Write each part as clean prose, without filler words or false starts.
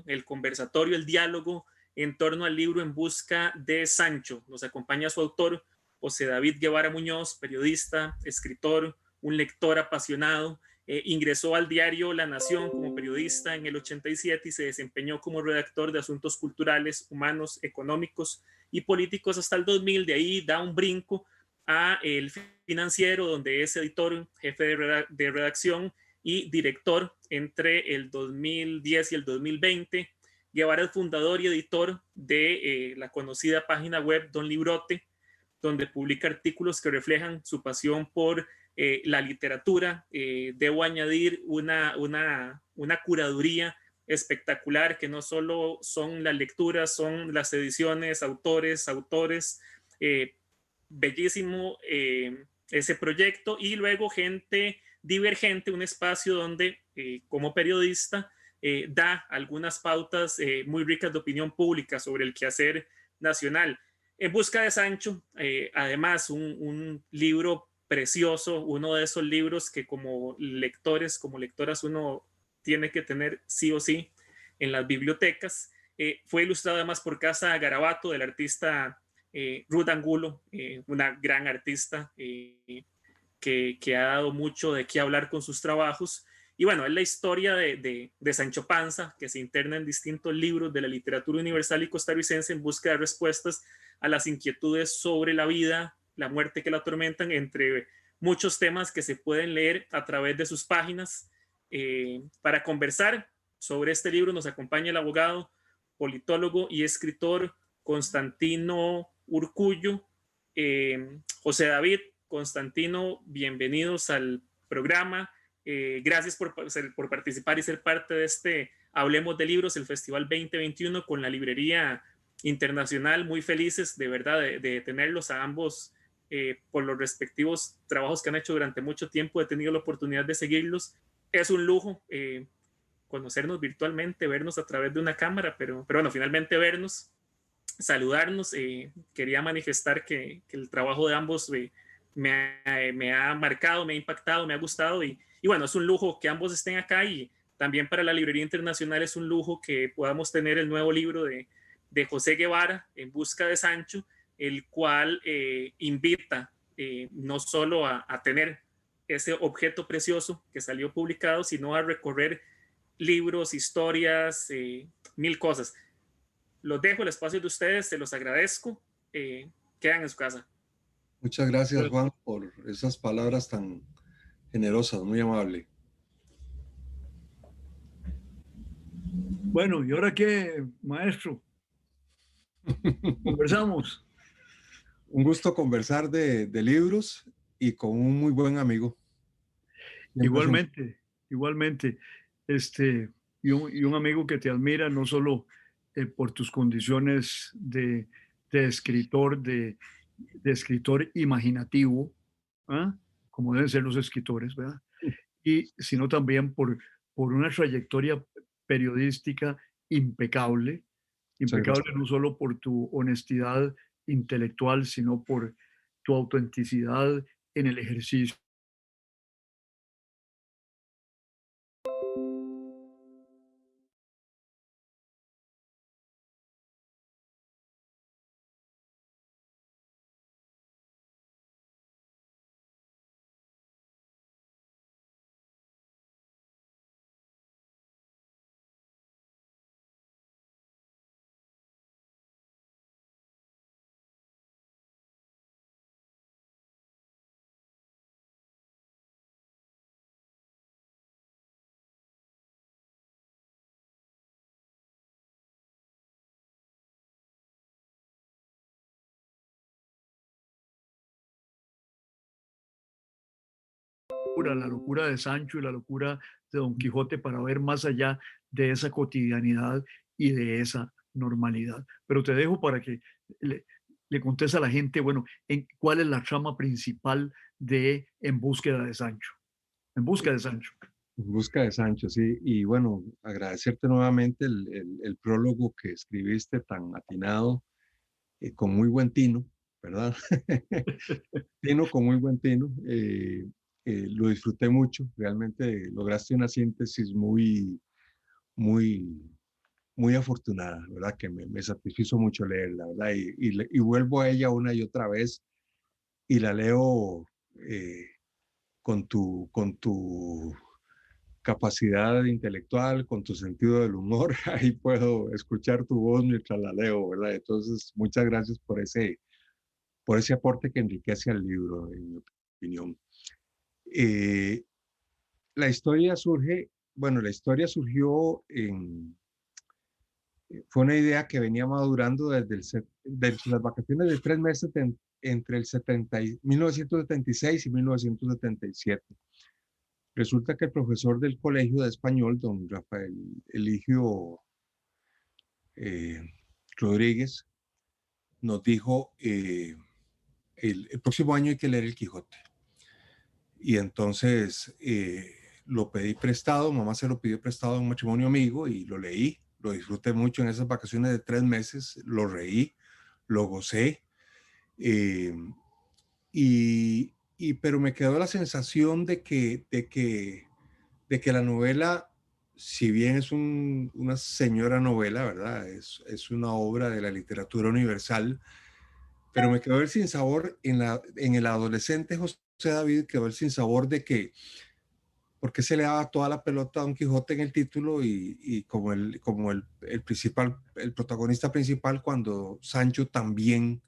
el conversatorio, el diálogo en torno al libro En busca de Sancho. Nos acompaña su autor, José David Guevara Muñoz, periodista, escritor, un lector apasionado. Ingresó al diario La Nación como periodista en el 87 y se desempeñó como redactor de asuntos culturales, humanos, económicos y políticos hasta el 2000. De ahí da un brinco a El Financiero, donde es editor, jefe de redacción y director entre el 2010 y el 2020. Guevara es fundador y editor de la conocida página web Don Librote, donde publica artículos que reflejan su pasión por la literatura. Debo añadir una curaduría espectacular, que no solo son las lecturas, son las ediciones, autores, bellísimo ese proyecto. Y luego Gente Divergente, un espacio donde como periodista da algunas pautas muy ricas de opinión pública sobre el quehacer nacional. En busca de Sancho, además un libro precioso, uno de esos libros que como lectores, como lectoras, uno tiene que tener sí o sí en las bibliotecas. Fue ilustrado además por Casa Garabato, del artista Ruth Angulo, una gran artista que ha dado mucho de qué hablar con sus trabajos. Y bueno, es la historia de Sancho Panza, que se interna en distintos libros de la literatura universal y costarricense en busca de respuestas a las inquietudes sobre la vida, la muerte que la atormentan, entre muchos temas que se pueden leer a través de sus páginas. Para conversar sobre este libro nos acompaña el abogado, politólogo y escritor Constantino Urcullu. José David, Constantino, bienvenidos al programa. Gracias por participar y ser parte de este Hablemos de Libros, el Festival 2021 con la Librería Internacional. Muy felices de verdad de tenerlos a ambos por los respectivos trabajos que han hecho durante mucho tiempo. He tenido la oportunidad de seguirlos. Es un lujo conocernos virtualmente, vernos a través de una cámara, pero bueno, finalmente vernos, saludarnos. Quería manifestar que el trabajo de ambos me ha marcado, me ha impactado, me ha gustado y bueno, es un lujo que ambos estén acá, y también para la Librería Internacional es un lujo que podamos tener el nuevo libro de José Guevara, En busca de Sancho, el cual invita no solo a tener ese objeto precioso que salió publicado, sino a recorrer libros, historias, mil cosas. Los dejo, el espacio de ustedes, se los agradezco. Quedan en su casa. Muchas gracias, Juan, por esas palabras tan generosas, muy amable. Bueno, ¿y ahora qué, maestro? Conversamos. Un gusto conversar de libros y con un muy buen amigo. Igualmente, igualmente. Y un amigo que te admira no solo por tus condiciones de escritor, de escritor imaginativo, ¿ah? Como deben ser los escritores, ¿verdad? Sino también por una trayectoria periodística impecable, Muchas impecable gracias. no solo por tu honestidad intelectual, sino por tu autenticidad en el ejercicio. La locura de Sancho y la locura de Don Quijote para ver más allá de esa cotidianidad y de esa normalidad. Pero te dejo para que le contes a la gente, bueno, cuál es la trama principal de En búsqueda de Sancho. En busca de Sancho. En busca de Sancho, sí. Y bueno, agradecerte nuevamente el prólogo que escribiste tan atinado, con muy buen tino, ¿verdad? Tino con muy buen tino. Lo disfruté mucho. Realmente lograste una síntesis muy, muy muy afortunada, ¿verdad? Que me satisfizo mucho leerla, ¿verdad? Y vuelvo a ella una y otra vez y la leo con tu capacidad intelectual, con tu sentido del humor. Ahí puedo escuchar tu voz mientras la leo, ¿verdad? Entonces, muchas gracias por ese aporte que enriquece al libro, en mi opinión. Eh, la historia la historia surgió fue una idea que venía madurando desde las vacaciones de 3 meses entre 1976 y 1977. Resulta que el profesor del colegio de español, don Rafael Eligio eh, Rodríguez, nos dijo, el próximo año hay que leer El Quijote. Y entonces lo pedí prestado, mamá se lo pidió prestado a un matrimonio amigo y lo leí, lo disfruté mucho en esas vacaciones de 3 meses, lo reí, lo gocé, eh, pero me quedó la sensación de que la novela, si bien es una señora novela, ¿verdad? Es una obra de la literatura universal, pero me quedó el sinsabor en el adolescente José David, quedó el sinsabor de que por qué se le daba toda la pelota a Don Quijote en el título y como el protagonista principal, cuando Sancho también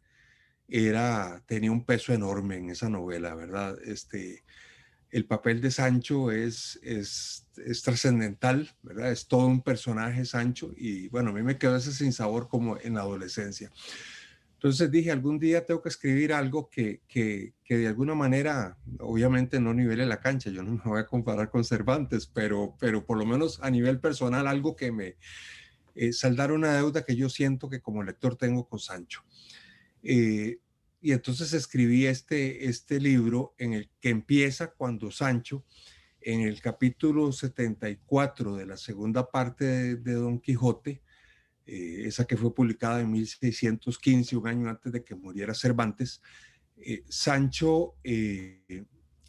tenía un peso enorme en esa novela, ¿verdad? El papel de Sancho es trascendental, ¿verdad? Es todo un personaje Sancho y bueno, a mí me quedó ese sinsabor como en la adolescencia. Entonces dije, algún día tengo que escribir algo que de alguna manera, obviamente no nivele la cancha, yo no me voy a comparar con Cervantes, pero por lo menos a nivel personal, algo que me saldara una deuda que yo siento que como lector tengo con Sancho. Y entonces escribí este libro en el que empieza cuando Sancho, en el capítulo 74 de la segunda parte de Don Quijote, esa que fue publicada en 1615, un año antes de que muriera Cervantes, Sancho en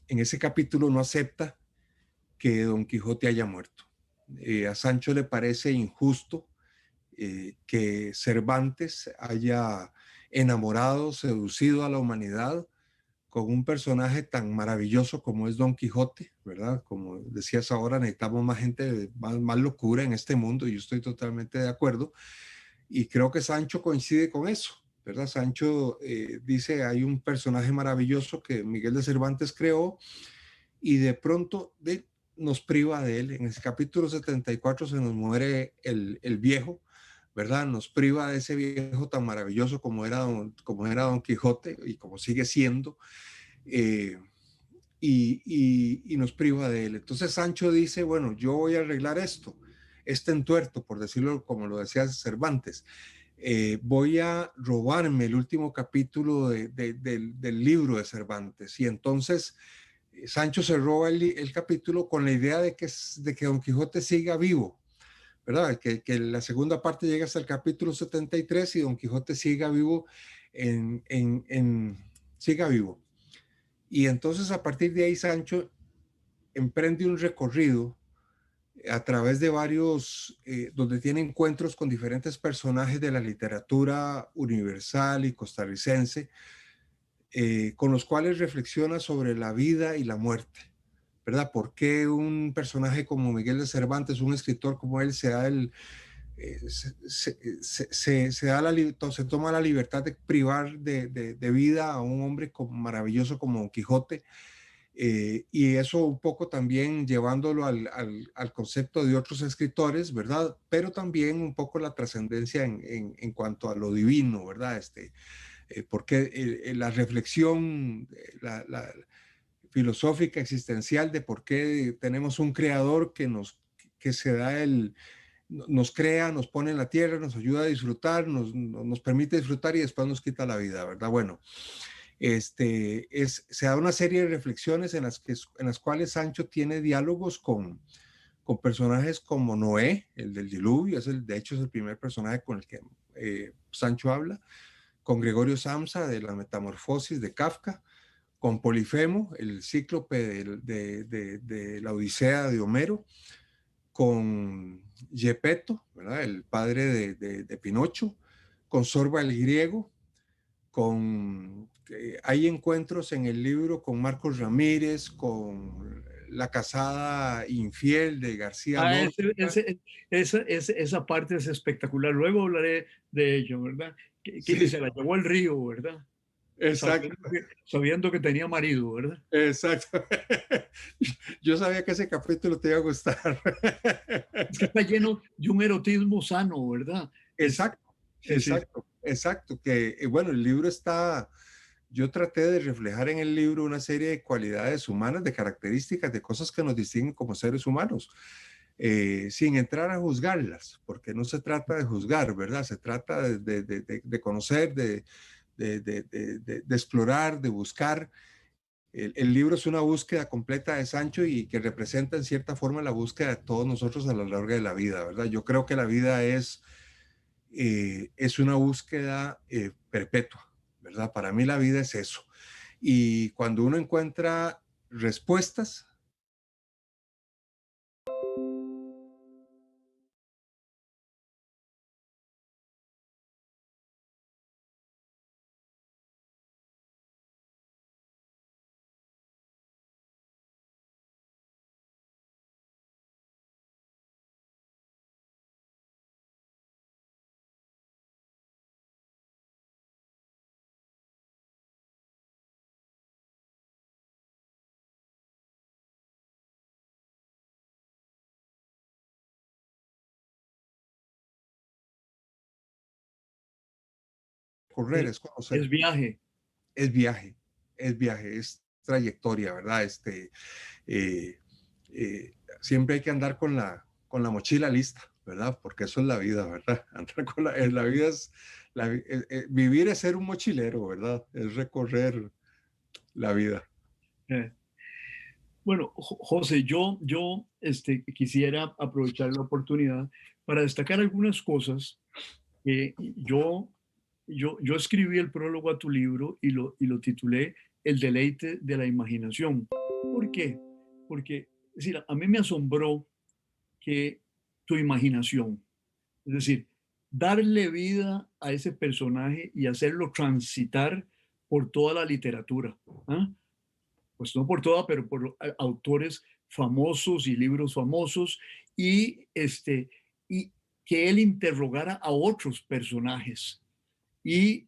ese capítulo no acepta que Don Quijote haya muerto. A Sancho le parece injusto que Cervantes haya enamorado, seducido a la humanidad con un personaje tan maravilloso como es Don Quijote, ¿verdad? Como decías ahora, necesitamos más gente, más locura en este mundo y yo estoy totalmente de acuerdo. Y creo que Sancho coincide con eso, ¿verdad? Sancho dice, hay un personaje maravilloso que Miguel de Cervantes creó y de pronto nos priva de él. En el capítulo 74 se nos muere el viejo, ¿verdad? Nos priva de ese viejo tan maravilloso como era Don Quijote y como sigue siendo, y nos priva de él. Entonces Sancho dice, bueno, yo voy a arreglar este entuerto, por decirlo como lo decía Cervantes. Voy a robarme el último capítulo del libro de Cervantes. Y entonces Sancho se roba el capítulo con la idea de que Don Quijote siga vivo, ¿verdad? Que la segunda parte llega hasta el capítulo 73 y Don Quijote siga vivo siga vivo. Y entonces a partir de ahí Sancho emprende un recorrido a través de donde tiene encuentros con diferentes personajes de la literatura universal y costarricense, con los cuales reflexiona sobre la vida y la muerte, ¿verdad? ¿Por qué un personaje como Miguel de Cervantes, un escritor como él, se toma la libertad de privar de vida a un hombre maravilloso como Don Quijote? Y eso un poco también llevándolo al concepto de otros escritores, ¿verdad? Pero también un poco la trascendencia en cuanto a lo divino, ¿verdad? Porque la reflexión filosófica, existencial de por qué tenemos un creador que se da nos crea, nos pone en la tierra, nos ayuda a disfrutar, nos permite disfrutar y después nos quita la vida, ¿verdad? Bueno, se da una serie de reflexiones en las cuales Sancho tiene diálogos con personajes como Noé, el del diluvio, de hecho es el primer personaje con el que Sancho habla, con Gregorio Samsa de la Metamorfosis de Kafka, con Polifemo, el cíclope de la Odisea de Homero, con Gepetto, ¿verdad? El padre de Pinocho, con Sorba el griego, hay encuentros en el libro con Marcos Ramírez, con La casada infiel de García Ah, Lorca. esa parte es espectacular. Luego hablaré de ello, ¿verdad? Que Sí, se la llevó al río, ¿verdad? exacto, Sabiendo que tenía marido, ¿verdad? exacto. Yo sabía que ese capítulo te iba a gustar. Es que está lleno de un erotismo sano, ¿verdad? Exacto, Sí, sí, exacto, exacto. Que bueno, el libro está, yo traté de reflejar en el libro una serie de cualidades humanas, de características, de cosas que nos distinguen como seres humanos, sin entrar a juzgarlas, porque no se trata de juzgar, ¿verdad? Se trata de conocer, de explorar, de buscar. El libro es una búsqueda completa de Sancho y que representa en cierta forma la búsqueda de todos nosotros a lo largo de la vida, ¿verdad? Yo creo que la vida es una búsqueda perpetua, ¿verdad? Para mí la vida es eso. Y cuando uno encuentra respuestas, correr sí. es conocer, Es viaje. es viaje, es trayectoria, ¿verdad? Eh, Siempre hay que andar con la mochila lista, ¿verdad? Porque eso es la vida, ¿verdad? Andar la vida es, vivir es ser un mochilero, ¿verdad? Es recorrer la vida. Eh, Bueno, José, yo quisiera aprovechar la oportunidad para destacar algunas cosas que yo escribí el prólogo a tu libro y lo titulé El deleite de la imaginación. ¿Por qué? Porque, es decir, a mí me asombró que tu imaginación, es decir, darle vida a ese personaje y hacerlo transitar por toda la literatura. ¿Ah? Pues no por toda, pero por autores famosos y libros famosos, y que él interrogara a otros personajes. Y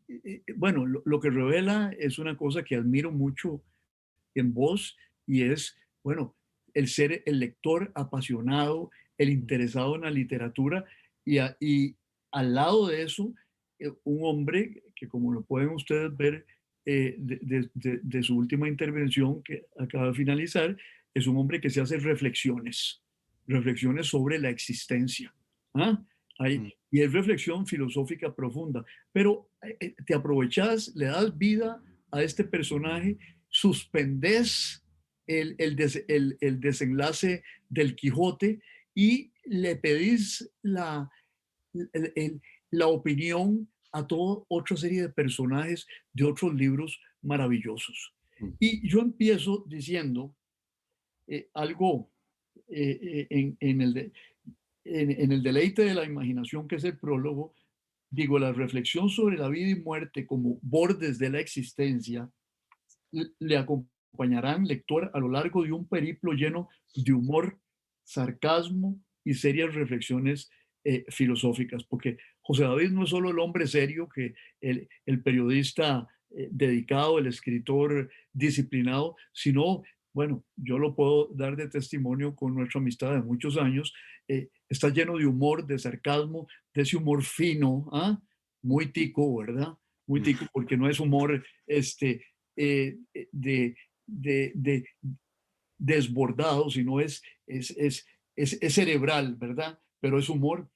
bueno, lo que revela es una cosa que admiro mucho en vos y es, bueno, el ser el lector apasionado, el interesado en la literatura y al lado de eso, un hombre que como lo pueden ustedes ver de su última intervención que acaba de finalizar, es un hombre que se hace reflexiones, reflexiones sobre la existencia. ¿Ah? Mm. Y es reflexión filosófica profunda, pero te aprovechas, le das vida a este personaje, suspendes el desenlace del Quijote y le pedís el- el- la opinión a toda otra serie de personajes de otros libros maravillosos. Mm. Y yo empiezo diciendo algo en en el deleite de la imaginación, que es el prólogo, digo, la reflexión sobre la vida y muerte como bordes de la existencia le acompañarán lector a lo largo de un periplo lleno de humor, sarcasmo y serias reflexiones filosóficas, porque José David no es solo el hombre serio, que el periodista dedicado, el escritor disciplinado, sino, bueno, yo lo puedo dar de testimonio con nuestra amistad de muchos años, está lleno de humor, de sarcasmo, de ese humor fino, ¿ah? Muy tico, ¿verdad? Muy Mm. tico, porque no es humor eh, de, de desbordado, sino es cerebral, ¿verdad? Pero es humor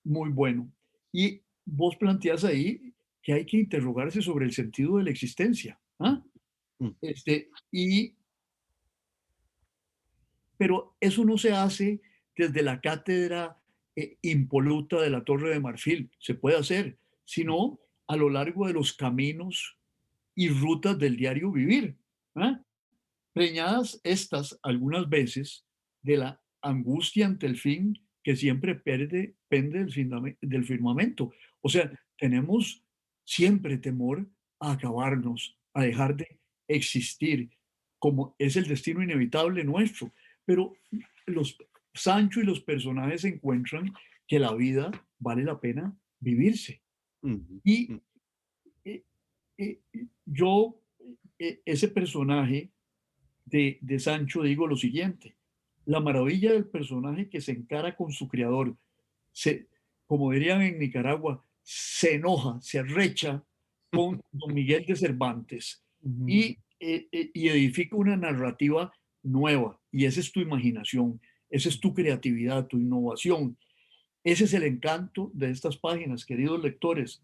muy bueno. Y vos planteas ahí que hay que interrogarse sobre el sentido de la existencia. ¿Ah? Mm. Y pero eso no se hace desde la cátedra impoluta de la Torre de Marfil, se puede hacer, sino a lo largo de los caminos y rutas del diario vivir, ¿ah? Preñadas estas algunas veces de la angustia ante el fin que siempre pende del firmamento. O sea, tenemos siempre temor a acabarnos, a dejar de existir, como es el destino inevitable nuestro. Pero los Sancho y los personajes encuentran que la vida vale la pena vivirse. Ujú, Y mm, eh, yo, ese personaje de Sancho, digo lo siguiente: la maravilla del personaje que se encara con su creador, se, como dirían en Nicaragua, se enoja, se arrecha con Don Miguel de Cervantes ujú, y edifica una narrativa nueva. Y esa es tu imaginación, esa es tu creatividad, tu innovación. Ese es el encanto de estas páginas, queridos lectores.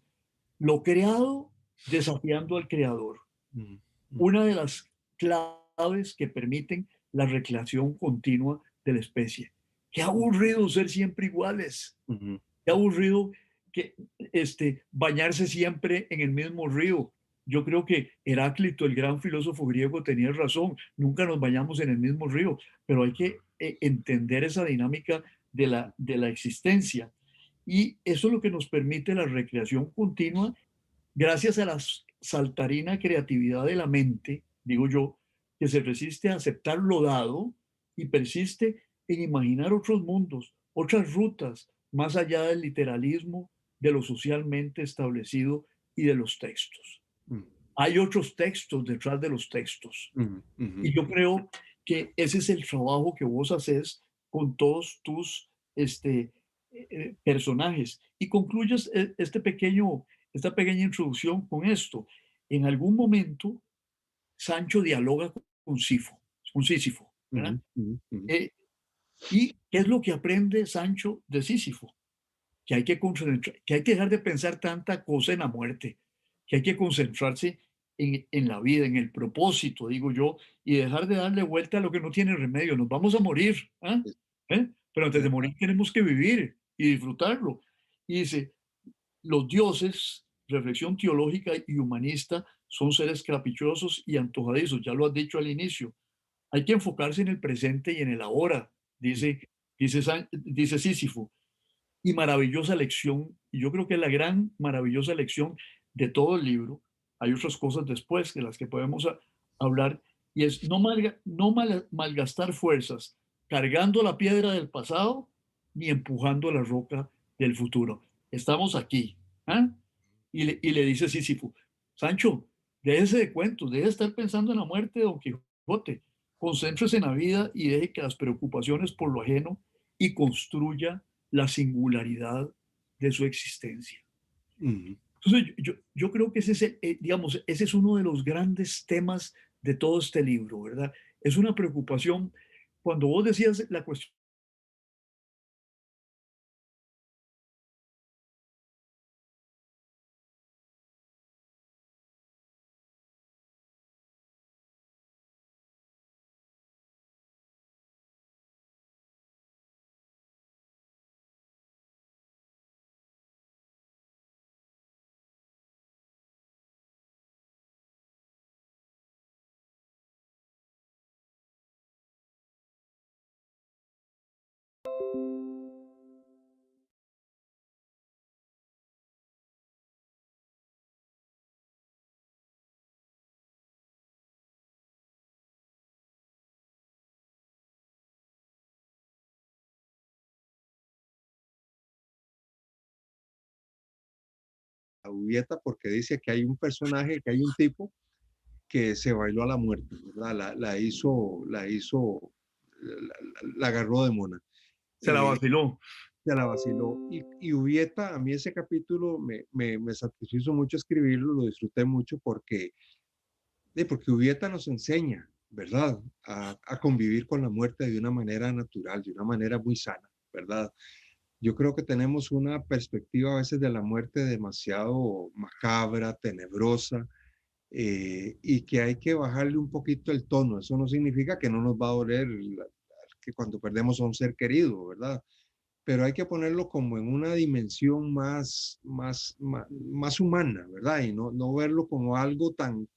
Lo creado desafiando al creador. mm, mm, Una de las claves que permiten la recreación continua de la especie. Qué aburrido ser siempre iguales. ujú, Qué aburrido que bañarse siempre en el mismo río. Yo creo que Heráclito, el gran filósofo griego, tenía razón. Nunca nos bañamos en el mismo río, pero hay que entender esa dinámica de la existencia. Y eso es lo que nos permite la recreación continua gracias a la saltarina creatividad de la mente, digo yo, que se resiste a aceptar lo dado y persiste en imaginar otros mundos, otras rutas, más allá del literalismo, de lo socialmente establecido y de los textos. mm, Hay otros textos detrás de los textos. ujú, ujú, Y yo creo que ese es el trabajo que vos haces con todos tus personajes. Y concluyes esta pequeña introducción con esto. En algún momento, Sancho dialoga con Sísifo, ¿verdad? ujú, ujú, ujú. Eh, ¿Y qué es lo que aprende Sancho de Sísifo? Que hay que que hay que dejar de pensar tanta cosa en la muerte, que hay que concentrarse en la vida, en el propósito, digo yo, y dejar de darle vuelta a lo que no tiene remedio. Nos vamos a morir, ¿ah? Es- Pero antes de morir tenemos que vivir y disfrutarlo. Y dice, los dioses, reflexión teológica y humanista, son seres caprichosos y antojadizos, ya lo has dicho al inicio. Hay que enfocarse en el presente y en el ahora, dice Sísifo. Y maravillosa lección, y yo creo que es la gran maravillosa lección de todo el libro. Hay otras cosas después de las que podemos hablar, y es no malgastar fuerzas cargando la piedra del pasado ni empujando la roca del futuro. Estamos aquí. ¿Ah? Y le dice Sísifo, Sancho, déjese de cuentos, deje de estar pensando en la muerte de Don Quijote, concéntrese en la vida y deje que las preocupaciones por lo ajeno y construya la singularidad de su existencia. ujú. Entonces, yo creo que ese es, digamos, ese es uno de los grandes temas de todo este libro, ¿verdad? Es una preocupación. Cuando vos decías la cuestión A Julieta porque dice que hay un personaje, que hay un tipo que se bailó a la muerte, ¿verdad? La agarró de mona. se la Eh, vaciló. se la vaciló. Y Ubieta, a mí ese capítulo me satisfizo mucho escribirlo, lo disfruté mucho porque Ubieta nos enseña, ¿verdad? A convivir con la muerte de una manera natural, de una manera muy sana, ¿verdad? Yo creo que tenemos una perspectiva a veces de la muerte demasiado macabra, tenebrosa, y que hay que bajarle un poquito el tono. Eso no significa que no nos va a doler que cuando perdemos a un ser querido, ¿verdad? Pero hay que ponerlo como en una dimensión más humana, ¿verdad? Y no verlo como algo tan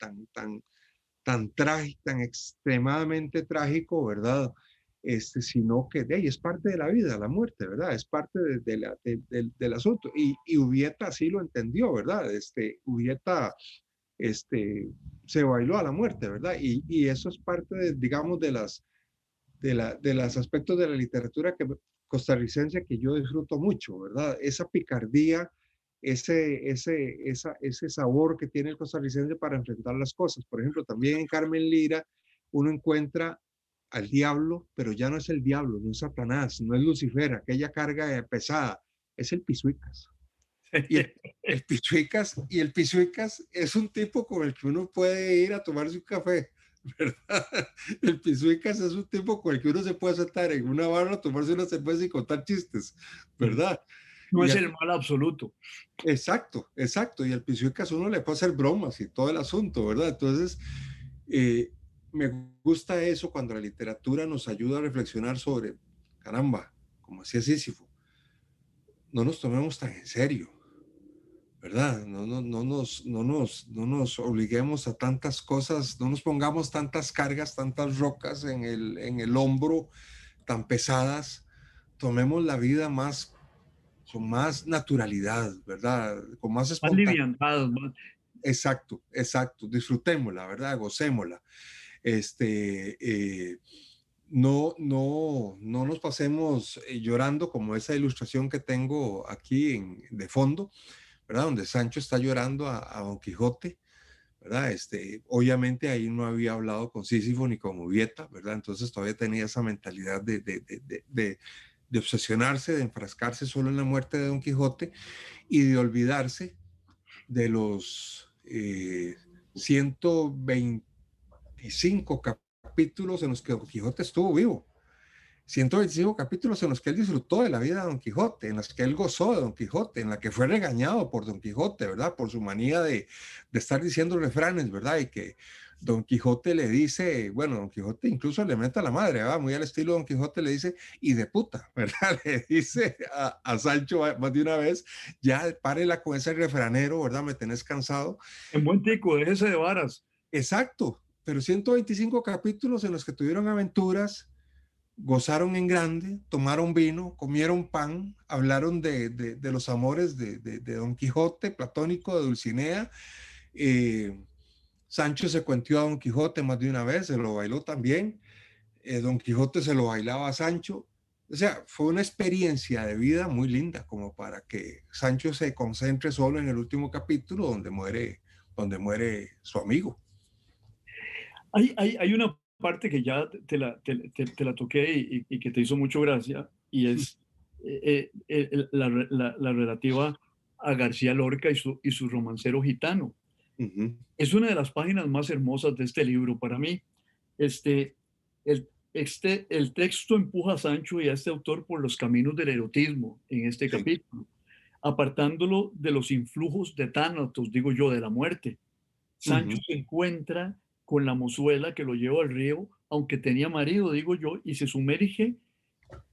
trágico, tan extremadamente trágico, ¿verdad? sino que es parte de la vida, la muerte, ¿verdad? Es parte del asunto. Y Ubieta así lo entendió, ¿verdad? Ubieta se bailó a la muerte, ¿verdad? Y eso es parte, digamos, de los aspectos de la literatura costarricense que yo disfruto mucho, ¿verdad? Esa picardía, ese sabor que tiene el costarricense para enfrentar las cosas. Por ejemplo, también en Carmen Lira uno encuentra al diablo, pero ya no es el diablo, no es Satanás, no es Lucifer, aquella carga pesada, es el Pisuicas. Y el Pisuicas es un tipo con el que uno puede ir a tomarse un café, ¿verdad? El Pisuicas es un tipo con el que uno se puede sentar en una barra, tomarse una cerveza y contar chistes, ¿verdad? No Y es el, el mal absoluto. exacto, exacto. Y al Pisuicas uno le puede hacer bromas y todo el asunto, ¿verdad? Entonces, eh, me gusta eso cuando la literatura nos ayuda a reflexionar sobre, caramba, como decía Sísifo, no nos tomemos tan en serio, ¿verdad? No nos obliguemos a tantas cosas, no nos pongamos tantas cargas, tantas rocas en el hombro, tan pesadas. Tomemos la vida con más naturalidad, ¿verdad? Con más Más espontaneidad. livianados, más. Exacto, exacto. Disfrutémosla, ¿verdad? Gocémosla. No nos pasemos llorando como esa ilustración que tengo aquí de fondo, ¿verdad? Donde Sancho está llorando a Don Quijote, ¿verdad? Obviamente ahí no había hablado con Sísifo ni con Ubieta, ¿verdad? Entonces todavía tenía esa mentalidad de obsesionarse, de enfrascarse solo en la muerte de Don Quijote y de olvidarse de los 125 capítulos en los que Don Quijote estuvo vivo. 125 capítulos en los que él disfrutó de la vida de Don Quijote, en los que él gozó de Don Quijote, en la que fue regañado por Don Quijote, ¿verdad? Por su manía de estar diciendo refranes, ¿verdad? Y que Don Quijote le dice, bueno, Don Quijote incluso le mete a la madre, ¿verdad? Muy al estilo Don Quijote le dice, y de puta, ¿verdad? Le dice a Sancho más de una vez, ya párela con ese refranero, ¿verdad? Me tenés cansado. En buen tico, déjese de varas. Exacto, pero 125 capítulos en los que tuvieron aventuras, gozaron en grande, tomaron vino, comieron pan, hablaron de los amores de Don Quijote, platónico, de Dulcinea. Sancho se cuentió a Don Quijote más de una vez, se lo bailó también. Don Quijote se lo bailaba a Sancho. O sea, fue una experiencia de vida muy linda, como para que Sancho se concentre solo en el último capítulo donde muere su amigo. Hay una parte que ya te la toqué y que te hizo mucho gracia, y es la relativa a García Lorca y su romancero gitano. Uh-huh. Es una de las páginas más hermosas de este libro para mí. Este, el texto empuja a Sancho y a este autor por los caminos del erotismo en este Sí. capítulo, apartándolo de los influjos de Tánatos, digo yo, de la muerte. Sancho Uh-huh. se encuentra con la mozuela que lo lleva al río, aunque tenía marido, digo yo, y se sumerge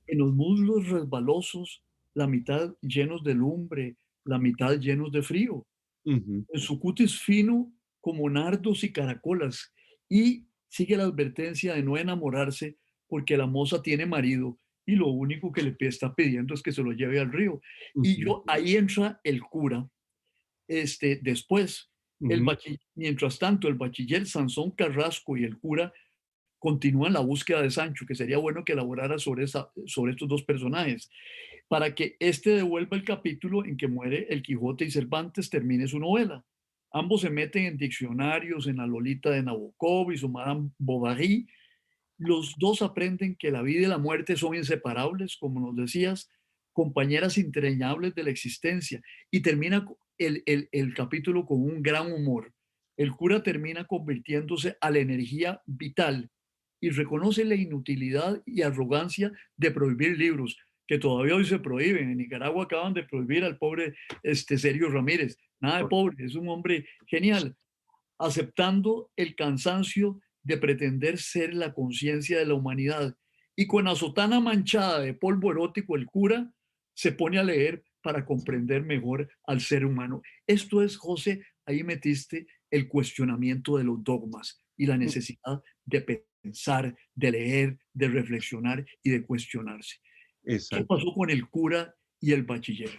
en los muslos resbalosos, la mitad llenos de lumbre, la mitad llenos de frío, Uh-huh. en su cutis fino como nardos y caracolas, y sigue la advertencia de no enamorarse porque la moza tiene marido y lo único que le está pidiendo es que se lo lleve al río. Y Uh-huh. yo, ahí entra el cura, después, Uh-huh. mientras tanto, el bachiller Sansón Carrasco y el cura continúan la búsqueda de Sancho, que sería bueno que elaborara sobre estos dos personajes, para que este devuelva el capítulo en que muere el Quijote y Cervantes, termine su novela. Ambos se meten en diccionarios, en la Lolita de Nabokov y su Madame Bovary. Los dos aprenden que la vida y la muerte son inseparables, como nos decías, compañeras entrañables de la existencia. Y termina el capítulo con un gran humor. El cura termina convirtiéndose a la energía vital y reconoce la inutilidad y arrogancia de prohibir libros, que todavía hoy se prohíben. En Nicaragua acaban de prohibir al pobre Sergio Ramírez. Nada de pobre, es un hombre genial, aceptando el cansancio de pretender ser la conciencia de la humanidad. Y con la sotana manchada de polvo erótico, el cura se pone a leer para comprender mejor al ser humano. Esto es, José, ahí metiste el cuestionamiento de los dogmas y la necesidad de pensar, de leer, de reflexionar y de cuestionarse. ¿Qué exacto. pasó con el cura y el bachiller?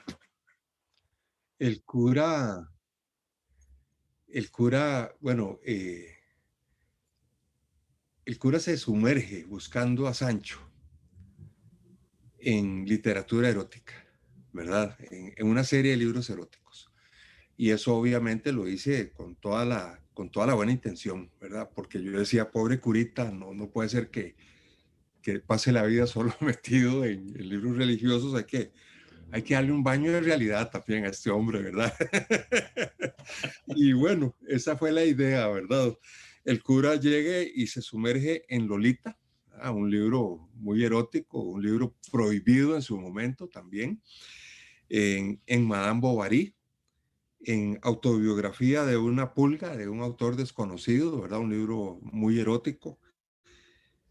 El cura, bueno, el cura se sumerge buscando a Sancho en literatura erótica, ¿verdad? En una serie de libros eróticos. Y eso obviamente lo hice con toda la buena intención, ¿verdad? Porque yo decía, pobre curita, no puede ser que pase la vida solo metido en libros religiosos, hay que darle un baño de realidad también a este hombre, ¿verdad? Y bueno, esa fue la idea, ¿verdad? El cura llegue y se sumerge en Lolita, un libro muy erótico, un libro prohibido en su momento también, en Madame Bovary, en Autobiografía de una pulga, de un autor desconocido, ¿verdad? Un libro muy erótico.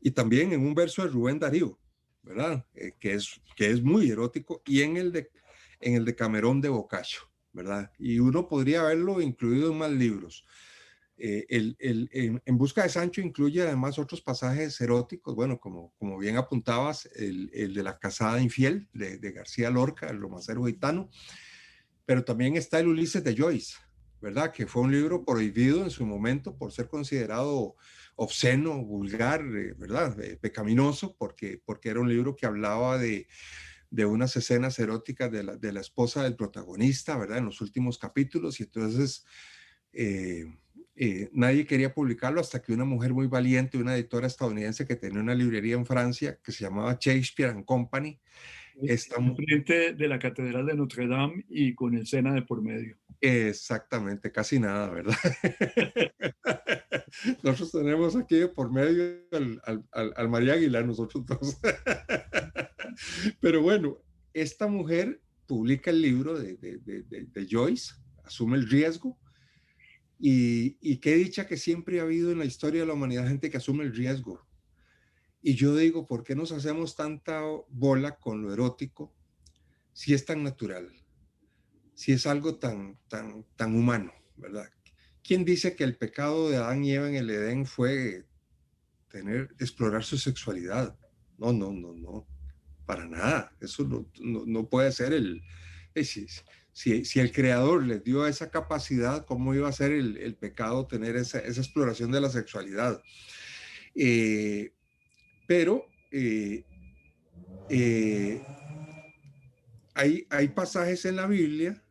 Y también en un verso de Rubén Darío, ¿verdad? Que es muy erótico, y en el de Camerón de Boccaccio, ¿verdad? Y uno podría haberlo incluido en más libros. En Busca de Sancho incluye además otros pasajes eróticos, bueno, como bien apuntabas, el de La casada infiel de García Lorca, el romancero gitano, pero también está el Ulises de Joyce, ¿verdad? Que fue un libro prohibido en su momento por ser considerado obsceno, vulgar, ¿verdad? Pecaminoso, porque era un libro que hablaba de unas escenas eróticas de la esposa del protagonista, ¿verdad? En los últimos capítulos, y entonces nadie quería publicarlo hasta que una mujer muy valiente, una editora estadounidense que tenía una librería en Francia que se llamaba Shakespeare and Company, esta, Frente de la Catedral de Notre Dame y con el Sena de por medio. exactamente, casi nada, ¿verdad? Nosotros tenemos aquí por medio al María Aguilar, nosotros dos. Pero bueno, esta mujer publica el libro de Joyce, asume el riesgo, y qué dicha que siempre ha habido en la historia de la humanidad gente que asume el riesgo. Y yo digo, ¿por qué nos hacemos tanta bola con lo erótico si es tan natural? Si es algo tan humano, ¿verdad? ¿Quién dice que el pecado de Adán y Eva en el Edén fue explorar su sexualidad? No, para nada. Eso no puede ser si el creador les dio esa capacidad, ¿cómo iba a ser el pecado tener esa exploración de la sexualidad? Eh, pero eh, hay pasajes en la Biblia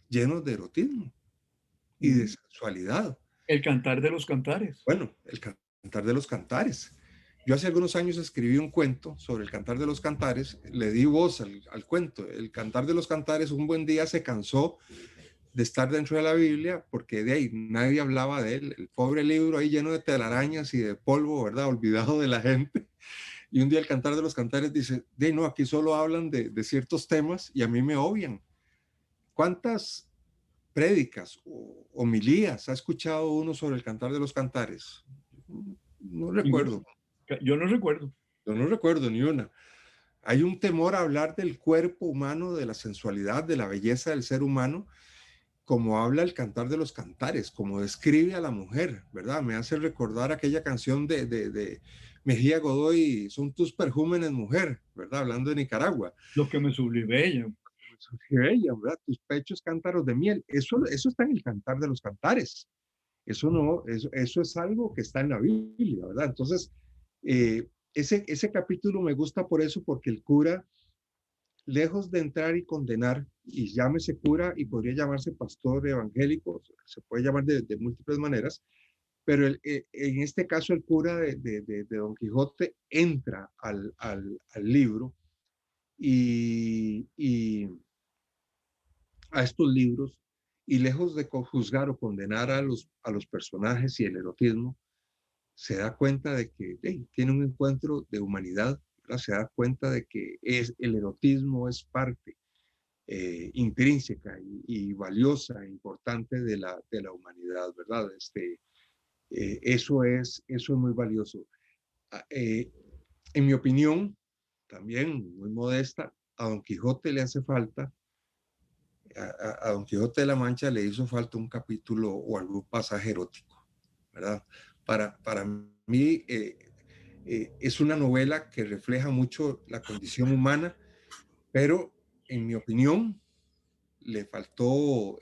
llenos de erotismo y de sexualidad. El cantar de los cantares. Bueno, el cantar de los cantares. Yo hace algunos años escribí un cuento sobre el cantar de los cantares, le di voz al cuento. El cantar de los cantares un buen día se cansó de estar dentro de la Biblia porque de ahí nadie hablaba de él. El pobre libro ahí lleno de telarañas y de polvo, ¿verdad? Olvidado de la gente. Y un día el cantar de los cantares dice, de no, aquí solo hablan de ciertos temas y a mí me obvian. ¿Cuántas prédicas o homilías ha escuchado uno sobre el cantar de los cantares? No recuerdo. Yo no recuerdo. Yo no recuerdo ni una. Hay un temor a hablar del cuerpo humano, de la sensualidad, de la belleza del ser humano, como habla el cantar de los cantares, como describe a la mujer, ¿verdad? Me hace recordar aquella canción de Mejía Godoy, son tus perjúmenes, mujer, ¿verdad? Hablando de Nicaragua. Lo que me sublibella. Ella, ¿verdad? Tus pechos cántaros de miel. Eso está en el cantar de los cantares. Eso no, eso es algo que está en la Biblia, ¿verdad? Entonces, ese capítulo me gusta por eso, porque el cura, lejos de entrar y condenar, y llámese cura y podría llamarse pastor evangélico, se puede llamar de múltiples maneras, pero en este caso el cura de Don Quijote entra al libro y a estos libros, y lejos de juzgar o condenar a los personajes y el erotismo, se da cuenta de que tiene un encuentro de humanidad, ¿verdad? Se da cuenta de que el erotismo es parte intrínseca y valiosa e importante de la humanidad, ¿verdad? Eso es muy valioso. En mi opinión, también muy modesta, a Don Quijote le hace falta, a Don Quijote de la Mancha le hizo falta un capítulo o algún pasaje erótico, ¿verdad? Para mí es una novela que refleja mucho la condición humana, pero en mi opinión le faltó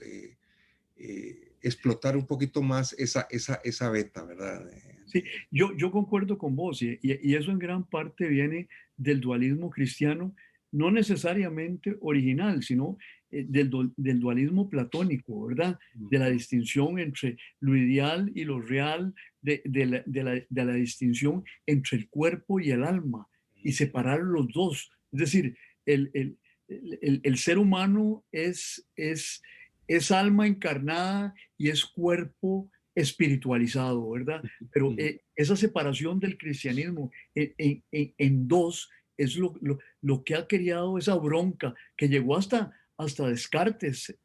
explotar un poquito más esa beta, ¿verdad? Sí, yo concuerdo con vos y eso en gran parte viene del dualismo cristiano, no necesariamente original, sino del dualismo platónico, ¿verdad? De la distinción entre lo ideal y lo real, de la distinción entre el cuerpo y el alma y separar los dos. Es decir, el, el, el ser humano es alma encarnada y es cuerpo espiritualizado, ¿verdad? Pero esa separación del cristianismo en dos es lo que ha creado esa bronca que llegó hasta Descartes,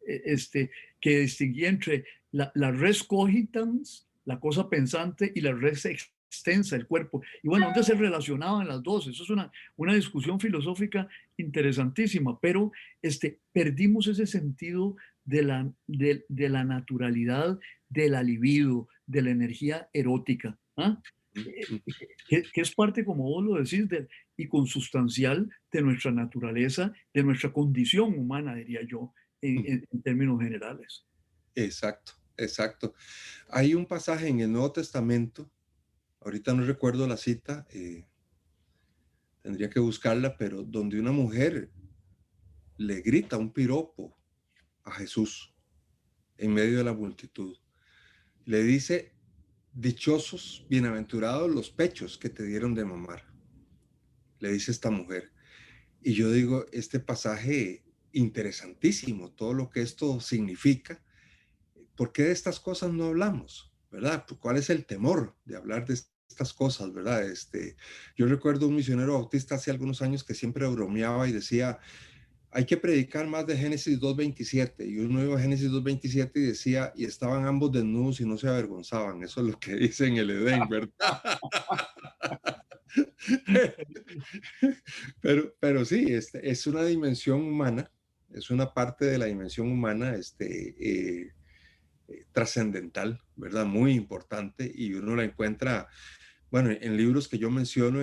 que distinguía entre la res cogitans, la cosa pensante, y la res extensa, el cuerpo. Y bueno, ¿dónde se relacionaban las dos? Eso es una discusión filosófica interesantísima, pero perdimos ese sentido de la naturalidad, de la libido, de la energía erótica. ¿Ah? Que es parte, como vos lo decís, y consustancial de nuestra naturaleza, de nuestra condición humana, diría yo, en términos generales. Exacto, exacto. Hay un pasaje en el Nuevo Testamento, ahorita no recuerdo la cita, tendría que buscarla, pero donde una mujer le grita un piropo a Jesús en medio de la multitud. Le dice, dichosos, bienaventurados los pechos que te dieron de mamar, le dice esta mujer. Y yo digo, este pasaje interesantísimo, todo lo que esto significa. ¿Por qué de estas cosas no hablamos? ¿Verdad? ¿Cuál es el temor de hablar de estas cosas? ¿Verdad? Yo recuerdo un misionero bautista hace algunos años que siempre bromeaba y decía, hay que predicar más de Génesis 2.27. Y uno iba a Génesis 2.27 y decía, y estaban ambos desnudos y no se avergonzaban. Eso es lo que dice en el Edén, ¿verdad? pero sí, es una dimensión humana, es una parte de la dimensión humana trascendental, ¿verdad? Muy importante, y uno la encuentra, bueno, en libros que yo menciono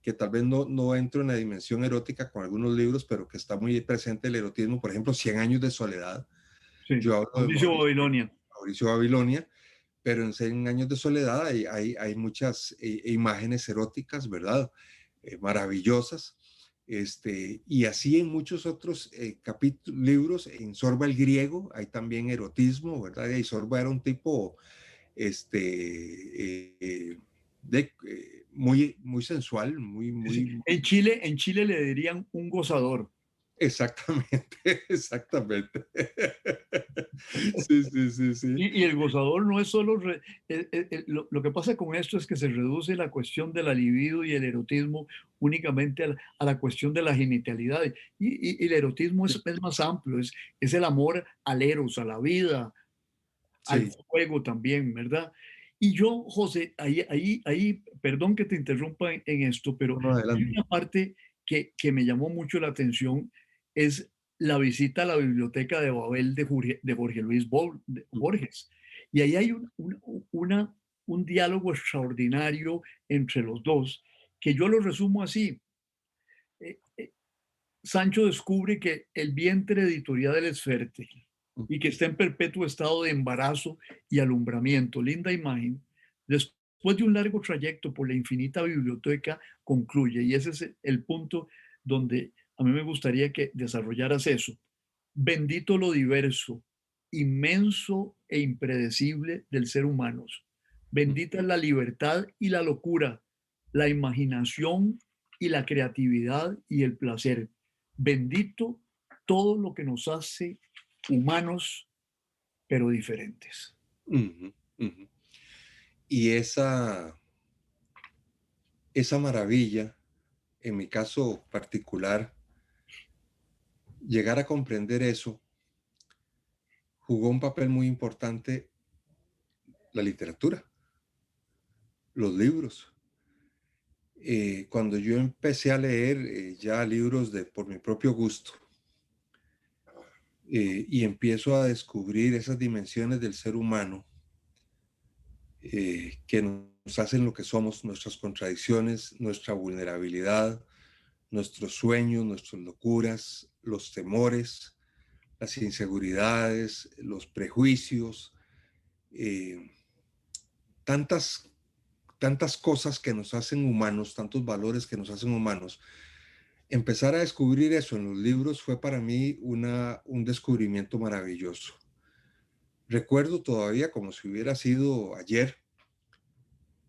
que tal vez no entro en la dimensión erótica con algunos libros, pero que está muy presente el erotismo, por ejemplo, 100 años de soledad. Sí, Yo hablo de Mauricio Babilonia. Mauricio Babilonia, pero en 100 años de soledad hay muchas imágenes eróticas, ¿verdad? Maravillosas. Y así en muchos otros libros, en Sorba el griego, hay también erotismo, ¿verdad? Y Sorba era un tipo muy sensual, Sí, en Chile le dirían un gozador. Exactamente, exactamente. Sí, sí, sí, sí. Y el gozador no es solo, lo que pasa con esto es que se reduce la cuestión de la libido y el erotismo únicamente a la cuestión de la genitalidad. Y el erotismo es más amplio, es el amor al eros, a la vida, al Sí, fuego también, ¿verdad? Y yo, José, perdón que te interrumpa en esto, pero no, hay adelante. una parte que me llamó mucho la atención, es la visita a la biblioteca de Babel de Jorge Luis Borges. Y ahí hay un diálogo extraordinario entre los dos, que yo lo resumo así. Eh, eh, Sancho descubre que el vientre editorial es fértil y que está en perpetuo estado de embarazo y alumbramiento. Linda imagen. Después de un largo trayecto por la infinita biblioteca, concluye, y ese es el punto donde a mí me gustaría que desarrollaras eso. Bendito lo diverso, inmenso e impredecible del ser humano. Bendita es la libertad y la locura, la imaginación y la creatividad y el placer. Bendito todo lo que nos hace humanos, pero diferentes. Ujú, ujú. Y esa maravilla, en mi caso particular, llegar a comprender eso, jugó un papel muy importante la literatura, los libros. Cuando yo empecé a leer ya libros por mi propio gusto, y empiezo a descubrir esas dimensiones del ser humano, que nos hacen lo que somos, nuestras contradicciones, nuestra vulnerabilidad, nuestros sueños, nuestras locuras, los temores, las inseguridades, los prejuicios, eh, tantas, tantas cosas que nos hacen humanos, tantos valores que nos hacen humanos. Empezar a descubrir eso en los libros fue para mí un descubrimiento maravilloso. Recuerdo todavía como si hubiera sido ayer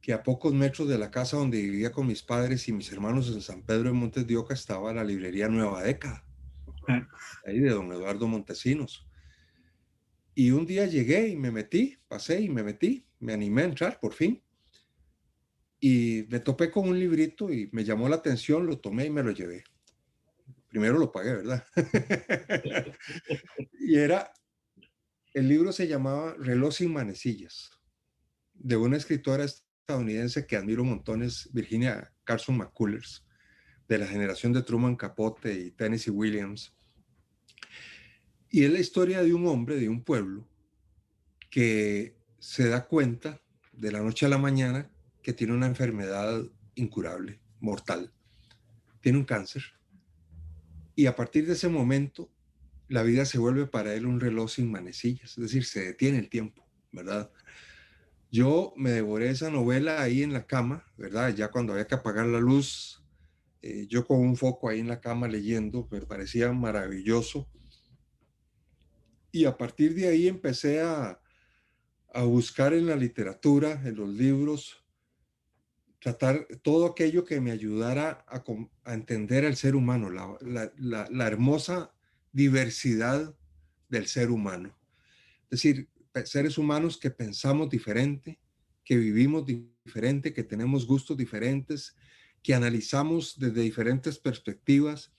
que a pocos metros de la casa donde vivía con mis padres y mis hermanos en San Pedro de Montes de Oca estaba la librería Nueva Década, ahí de don Eduardo Montesinos. Y un día llegué y me metí, pasé y me metí, me animé a entrar por fin. Y me topé con un librito y me llamó la atención, lo tomé y me lo llevé. Primero lo pagué, ¿verdad? Y el libro se llamaba Reloj sin manecillas, de una escritora estadounidense que admiro montones, Virginia Carson McCullers, de la generación de Truman Capote y Tennessee Williams. Y es la historia de un hombre de un pueblo que se da cuenta de la noche a la mañana que tiene una enfermedad incurable, mortal. Tiene un cáncer. Y a partir de ese momento, la vida se vuelve para él un reloj sin manecillas, es decir, se detiene el tiempo, ¿verdad? Yo me devoré esa novela ahí en la cama, ¿verdad? Ya cuando había que apagar la luz, yo con un foco ahí en la cama leyendo, me parecía maravilloso. Y a partir de ahí empecé a buscar en la literatura, en los libros, tratar todo aquello que me ayudara a entender al ser humano, la hermosa diversidad del ser humano. Es decir, seres humanos que pensamos diferente, que vivimos diferente, que tenemos gustos diferentes, que analizamos desde diferentes perspectivas,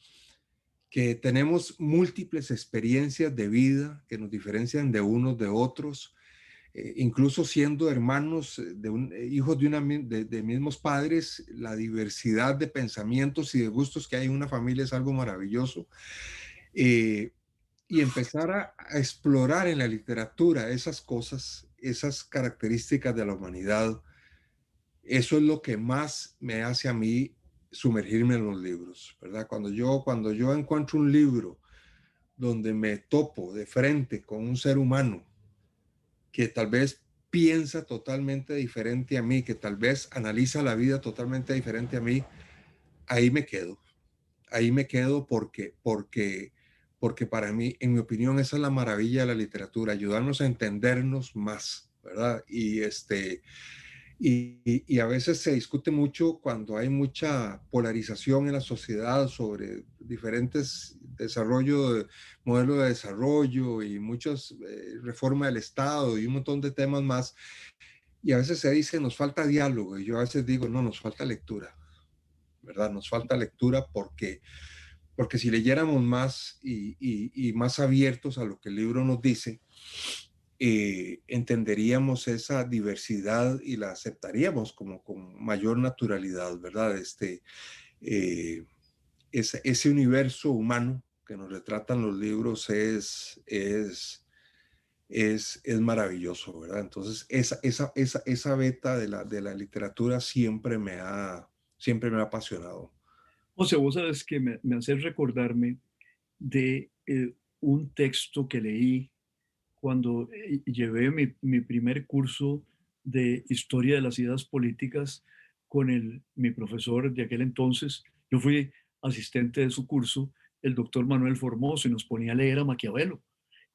que tenemos múltiples experiencias de vida que nos diferencian de unos de otros, incluso siendo hermanos, hijos de mismos padres, la diversidad de pensamientos y de gustos que hay en una familia es algo maravilloso. Y empezar a explorar en la literatura esas cosas, esas características de la humanidad, eso es lo que más me hace a mí sumergirme en los libros, ¿verdad? Cuando yo encuentro un libro donde me topo de frente con un ser humano que tal vez piensa totalmente diferente a mí, que tal vez analiza la vida totalmente diferente a mí, ahí me quedo. Ahí me quedo porque para mí, en mi opinión, esa es la maravilla de la literatura, ayudarnos a entendernos más, ¿verdad? Y a veces se discute mucho cuando hay mucha polarización en la sociedad sobre diferentes modelos de desarrollo y muchas reformas del Estado y un montón de temas más. Y a veces se dice, nos falta diálogo. Y yo a veces digo, no, nos falta lectura, ¿verdad? Nos falta lectura porque si leyéramos más y más abiertos a lo que el libro nos dice, entenderíamos esa diversidad y la aceptaríamos como con mayor naturalidad, ¿verdad? Ese universo humano que nos retratan los libros es maravilloso, ¿verdad? Entonces, esa beta de la literatura siempre me ha apasionado. José, vos sabes que me haces recordarme de un texto que leí cuando llevé mi primer curso de historia de las ideas políticas con mi profesor de aquel entonces. Yo fui asistente de su curso, el doctor Manuel Formoso, y nos ponía a leer a Maquiavelo.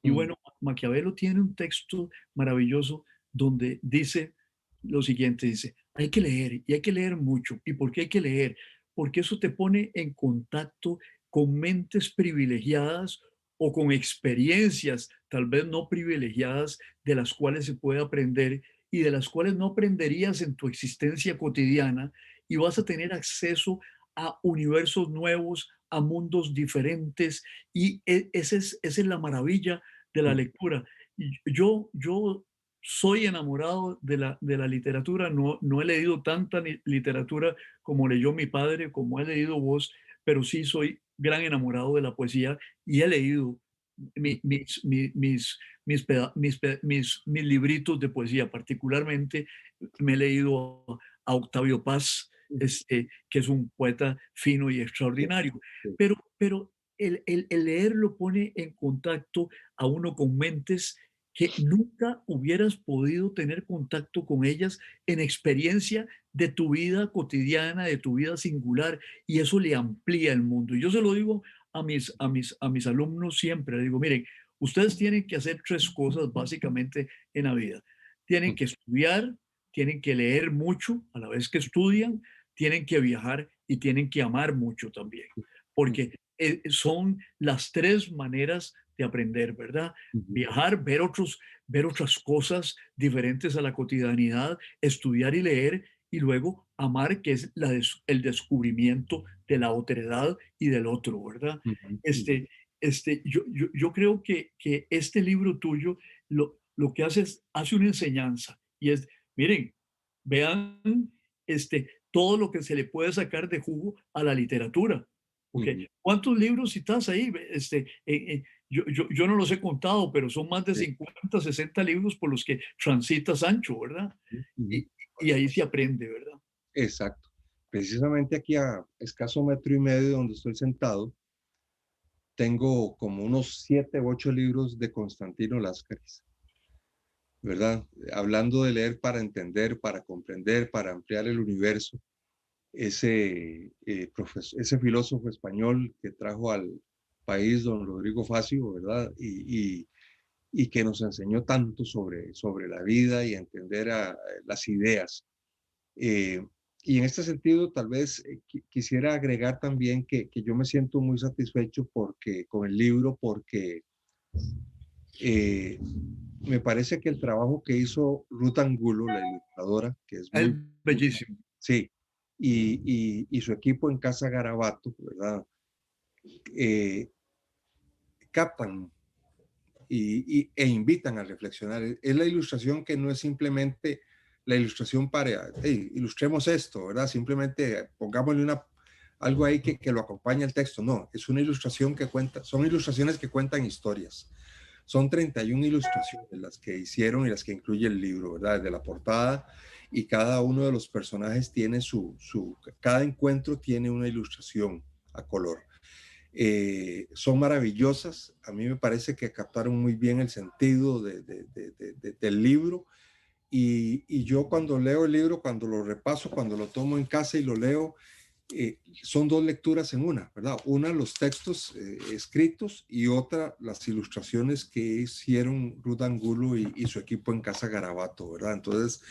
Y bueno, Maquiavelo tiene un texto maravilloso donde dice lo siguiente, dice, hay que leer y hay que leer mucho. ¿Y por qué hay que leer? Porque eso te pone en contacto con mentes privilegiadas o con experiencias tal vez no privilegiadas de las cuales se puede aprender y de las cuales no aprenderías en tu existencia cotidiana, y vas a tener acceso a universos nuevos, a mundos diferentes, y esa es la maravilla de la lectura. Y yo soy enamorado de la literatura, no he leído tanta literatura como leyó mi padre, como he leído vos, pero sí soy gran enamorado de la poesía y he leído mis libritos de poesía. Particularmente me he leído a Octavio Paz, que es un poeta fino y extraordinario. Sí. Pero el leer lo pone en contacto a uno con mentes que nunca hubieras podido tener contacto con ellas en experiencia de tu vida cotidiana, de tu vida singular, y eso le amplía el mundo. Y yo se lo digo a mis alumnos siempre, les digo, miren, ustedes tienen que hacer tres cosas básicamente en la vida. Tienen que estudiar, tienen que leer mucho a la vez que estudian, tienen que viajar y tienen que amar mucho también, porque son las tres maneras de aprender, ¿verdad? Viajar, ver otras cosas diferentes a la cotidianidad, estudiar y leer, y luego amar, que es el descubrimiento de la otredad y del otro, ¿verdad? Yo creo que este libro tuyo lo que hace es, hace una enseñanza, y es, miren, vean todo lo que se le puede sacar de jugo a la literatura. Okay. ¿Cuántos libros citas ahí? Yo no los he contado, pero son más de 50, 60 libros por los que transita Sancho, ¿verdad? Y ahí se aprende, ¿verdad? Exacto. Precisamente aquí a escaso metro y medio donde estoy sentado, tengo como unos 7 u 8 libros de Constantino Láscaris, ¿verdad? Hablando de leer para entender, para comprender, para ampliar el universo. Ese filósofo español que trajo al país don Rodrigo Facio, ¿verdad? Y que nos enseñó tanto sobre la vida y entender las ideas. Y en este sentido, tal vez quisiera agregar también que yo me siento muy satisfecho con el libro, porque me parece que el trabajo que hizo Ruth Angulo, la ilustradora, que es Es muy bellísimo. sí, y su equipo en Casa Garabato, ¿verdad? Captan e invitan a reflexionar. Es la ilustración que no es simplemente la ilustración para, hey, ilustremos esto, ¿verdad? Simplemente pongámosle algo ahí que lo acompañe al texto. No, es una ilustración que cuenta, son ilustraciones que cuentan historias. Son 31 ilustraciones las que hicieron y las que incluye el libro, ¿verdad? Desde la portada, y cada uno de los personajes tiene cada encuentro tiene una ilustración a color. Son maravillosas. A mí me parece que captaron muy bien el sentido del libro, y yo cuando leo el libro, cuando lo repaso, cuando lo tomo en casa y lo leo, son dos lecturas en una, ¿verdad? Una, los textos escritos, y otra, las ilustraciones que hicieron Ruth Angulo y su equipo en Casa Garabato, ¿verdad? Entonces,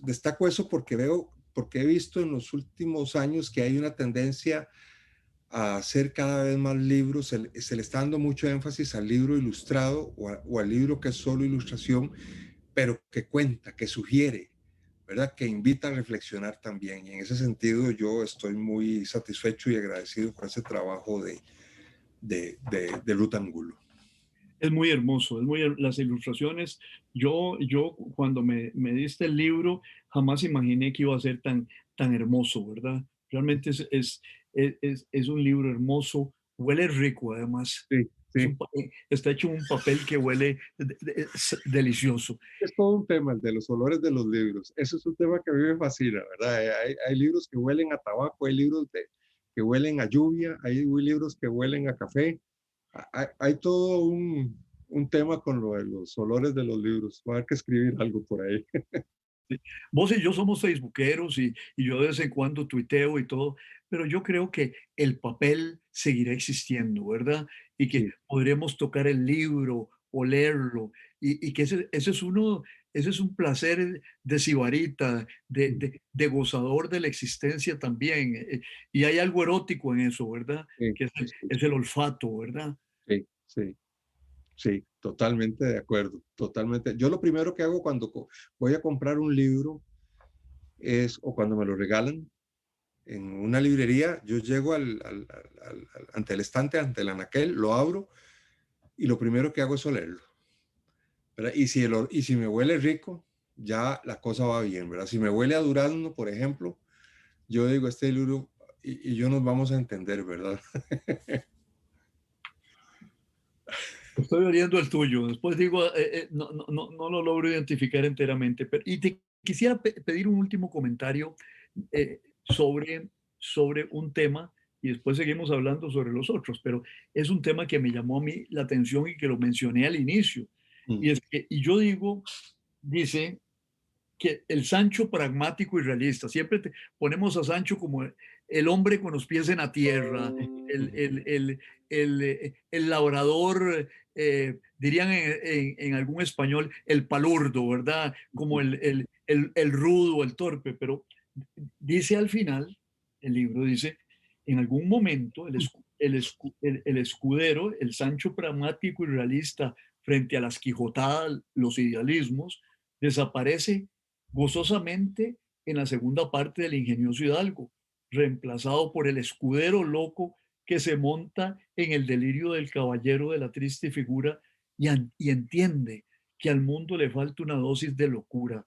destaco eso porque he visto en los últimos años que hay una tendencia a hacer cada vez más libros. Se le está dando mucho énfasis al libro ilustrado o al libro que es solo ilustración, pero que cuenta, que sugiere, ¿verdad? Que invita a reflexionar también. Y en ese sentido yo estoy muy satisfecho y agradecido con ese trabajo de Ruth Angulo. Es muy hermoso, las ilustraciones. Yo cuando me diste el libro, jamás imaginé que iba a ser tan hermoso, ¿verdad? Realmente es un libro hermoso, huele rico además. Sí, sí. Está hecho un papel que huele delicioso. Es todo un tema el de los olores de los libros. Eso es un tema que a mí me fascina, ¿verdad? Hay libros que huelen a tabaco, hay libros que huelen a lluvia, hay libros que huelen a café. Hay todo un tema con lo de los olores de los libros. Va a haber que escribir algo por ahí. Vos y yo somos facebookeros, y yo de vez en cuando tuiteo y todo, pero yo creo que el papel seguirá existiendo, ¿verdad? Y que Sí. podremos tocar el libro o leerlo, y que ese es un placer de sibarita, de gozador de la existencia también. Y hay algo erótico en eso, ¿verdad? Sí, Que sí, es el olfato, ¿verdad? sí, sí, sí, totalmente de acuerdo, totalmente. Yo lo primero que hago cuando voy a comprar un libro o cuando me lo regalan en una librería, yo llego ante el estante, ante el anaquel, lo abro, y lo primero que hago es olerlo, ¿verdad? Y si me huele rico, ya la cosa va bien, ¿verdad? Si me huele a durazno, por ejemplo, yo digo, este libro y yo nos vamos a entender, ¿verdad? Estoy oyendo el tuyo. Después digo, no lo logro identificar enteramente. Y te quisiera pedir un último comentario sobre, sobre un tema y después seguimos hablando sobre los otros, pero es un tema que me llamó a mí la atención y que lo mencioné al inicio. Mm, Y es que, y yo digo, dice que el Sancho pragmático y realista, siempre ponemos a Sancho como el hombre con los pies en la tierra, el, mm, el, el, el labrador, dirían en algún español, el palurdo, ¿verdad? Como mm, el rudo, el torpe, pero dice al final, el libro dice, en algún momento el escudero, el Sancho pragmático y realista frente a las quijotadas, los idealismos, desaparece gozosamente en la segunda parte del ingenioso Hidalgo, reemplazado por el escudero loco que se monta en el delirio del caballero de la triste figura y entiende que al mundo le falta una dosis de locura,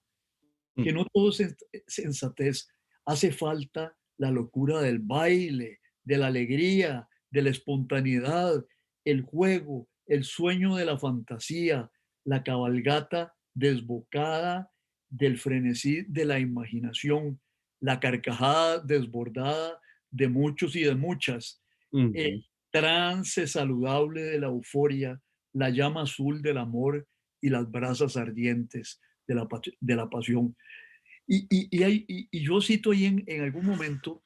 que mm. no todo es sensatez, hace falta la locura del baile, de la alegría, de la espontaneidad, el juego, el sueño de la fantasía, la cabalgata desbocada del frenesí de la imaginación, la carcajada desbordada de muchos y de muchas, el Ujú. trance saludable de la euforia, la llama azul del amor y las brasas ardientes de la pasión. Y yo cito ahí en algún momento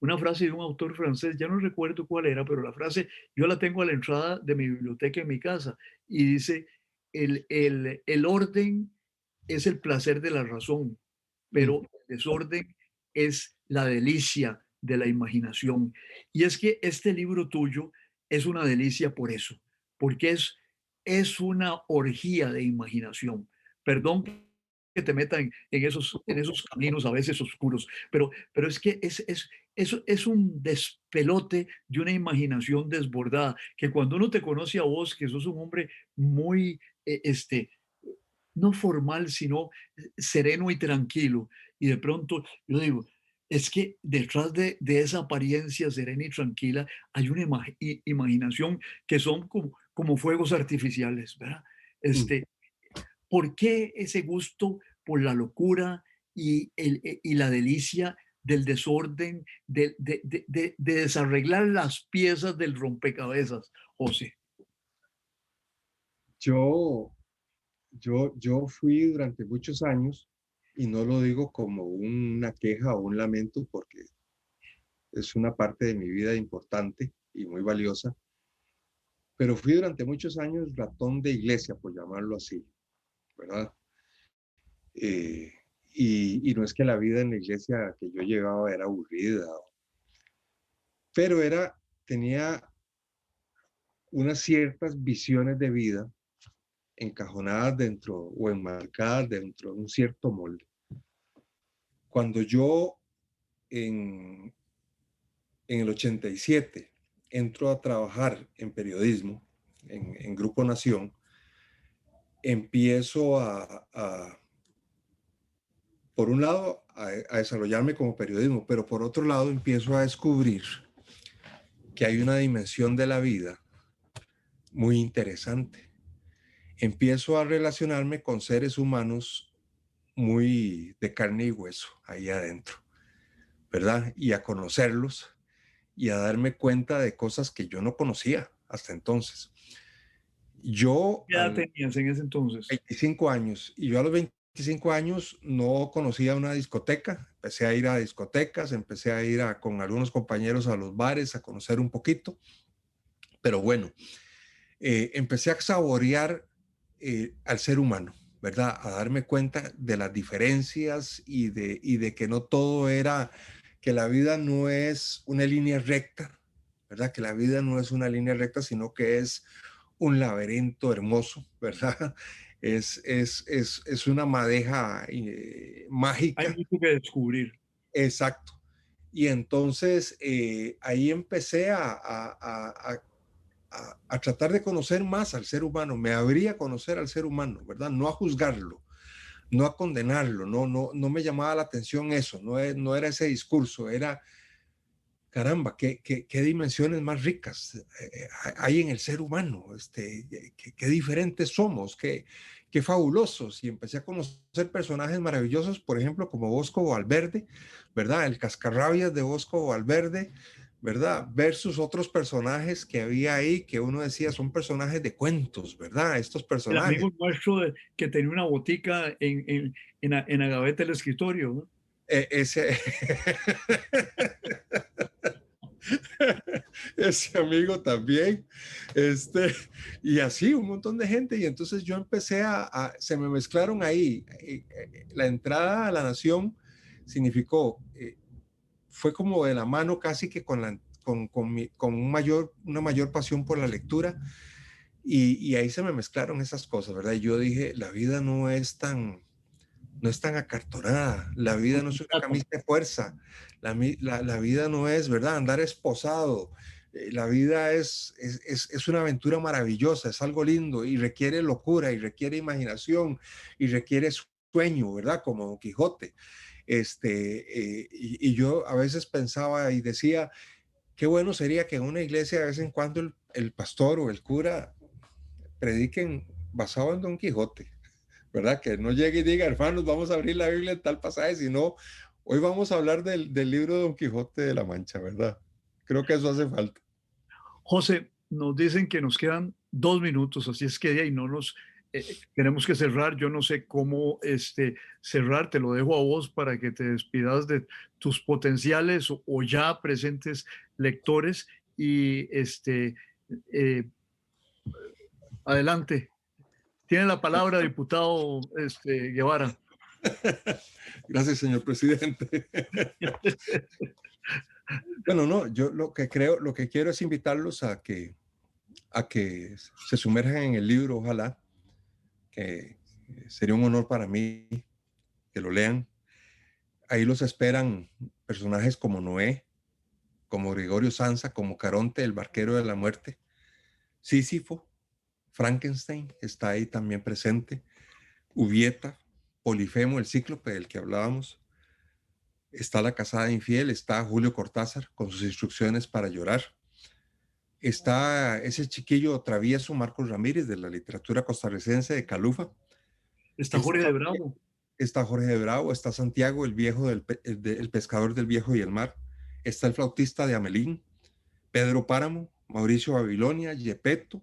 una frase de un autor francés, ya no recuerdo cuál era, pero la frase yo la tengo a la entrada de mi biblioteca en mi casa y dice, el orden es el placer de la razón, Mm. pero el desorden es la delicia de la imaginación. Y es que este libro tuyo es una delicia por eso, porque es una orgía de imaginación. Perdón que te metan en esos caminos a veces oscuros, pero es que es un despelote de una imaginación desbordada, que cuando uno te conoce a vos, que sos un hombre muy, no formal, sino sereno y tranquilo, y de pronto yo digo, es que detrás de esa apariencia serena y tranquila hay una imaginación que son como fuegos artificiales, ¿verdad? Mm. Este, ¿Por qué ese gusto por la locura y la delicia del desorden, de desarreglar las piezas del rompecabezas, José? Yo, yo fui durante muchos años, y no lo digo como una queja o un lamento, porque es una parte de mi vida importante y muy valiosa, pero fui durante muchos años ratón de iglesia, por llamarlo así, ¿verdad? Eh, y no es que la vida en la iglesia que yo llevaba era aburrida, pero tenía unas ciertas visiones de vida encajonadas dentro o enmarcadas dentro de un cierto molde. Cuando yo en, en el 87 entro a trabajar en periodismo, en Grupo Nación, empiezo por un lado, a desarrollarme como periodismo, pero por otro lado empiezo a descubrir que hay una dimensión de la vida muy interesante. Empiezo a relacionarme con seres humanos muy de carne y hueso ahí adentro, ¿verdad? Y a conocerlos y a darme cuenta de cosas que yo no conocía hasta entonces. Yo ¿Qué a edad los tenías en ese entonces? 25 años, y yo a los 25 años no conocía una discoteca, empecé a ir a discotecas, empecé a ir con algunos compañeros a los bares a conocer un poquito, pero bueno, empecé a saborear al ser humano, ¿verdad? A darme cuenta de las diferencias y de que no todo era, que la vida no es una línea recta, ¿verdad? Que la vida no es una línea recta, sino que es un laberinto hermoso, ¿verdad? Es una madeja Hay mágica, mucho que descubrir. exacto. Y entonces ahí empecé a tratar de conocer más al ser humano, me abría a conocer al ser humano, ¿verdad? No a juzgarlo, no a condenarlo, no me llamaba la atención eso, no era ese discurso, era caramba, qué dimensiones más ricas hay en el ser humano, qué diferentes somos, qué fabulosos. Y empecé a conocer personajes maravillosos, por ejemplo, como Bosco Valverde, ¿verdad? El cascarrabias de Bosco Valverde, ¿verdad? Versus otros personajes que había ahí, que uno decía son personajes de cuentos, ¿verdad? Estos El personajes. amigo nuestro que tenía una botica en la gaveta del escritorio, ¿no? Ese, ese amigo también, y así un montón de gente, y entonces yo empecé se me mezclaron ahí, la entrada a la Nación significó, fue como de la mano casi que con una mayor pasión por la lectura, y ahí se me mezclaron esas cosas, ¿verdad? Y yo dije, la vida no es tan acartonada, la vida no es una camisa de fuerza, la vida no es, ¿verdad?, andar esposado, la vida es una aventura maravillosa, es algo lindo y requiere locura y requiere imaginación y requiere sueño, ¿verdad?, como Don Quijote. Y yo a veces pensaba y decía, qué bueno sería que en una iglesia de vez en cuando el pastor o el cura prediquen basado en Don Quijote, ¿verdad? Que no llegue y diga, hermanos, vamos a abrir la Biblia en tal pasaje, sino hoy vamos a hablar del libro de Don Quijote de la Mancha, ¿verdad? Creo que eso hace falta. José, nos dicen que nos quedan 2 minutos, así es que de ahí no nos tenemos que cerrar. Yo no sé cómo cerrar, te lo dejo a vos para que te despidas de tus potenciales o ya presentes lectores y eh, adelante. Tiene la palabra, diputado Guevara. Gracias, señor presidente. Bueno, no, yo lo que quiero es invitarlos a que se sumerjan en el libro, ojalá, que sería un honor para mí que lo lean. Ahí los esperan personajes como Noé, como Gregorio Samsa, como Caronte, el barquero de la muerte, Sísifo, Frankenstein está ahí también presente, Ubieta, Polifemo, el cíclope del que hablábamos, está la casada infiel, está Julio Cortázar con sus instrucciones para llorar, está ese chiquillo travieso Marcos Ramírez de la literatura costarricense de Calufa, Está está, Jorge de Bravo. está Jorge de Bravo, está Santiago, el pescador del viejo y el mar, está el flautista de Amelín, Pedro Páramo, Mauricio Babilonia, Gepetto,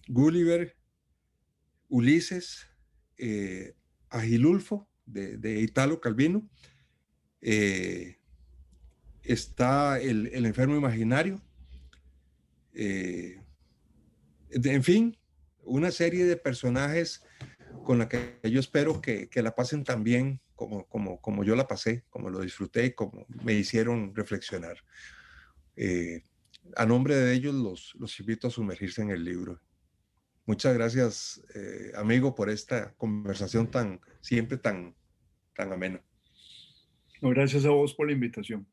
Gulliver, Ulises, Agilulfo de Italo Calvino, está el enfermo imaginario, en fin, una serie de personajes con la que yo espero que la pasen tan bien como yo la pasé, como lo disfruté y como me hicieron reflexionar. A nombre de ellos los invito a sumergirse en el libro. Muchas gracias, amigo, por esta conversación siempre tan amena. No, gracias a vos por la invitación.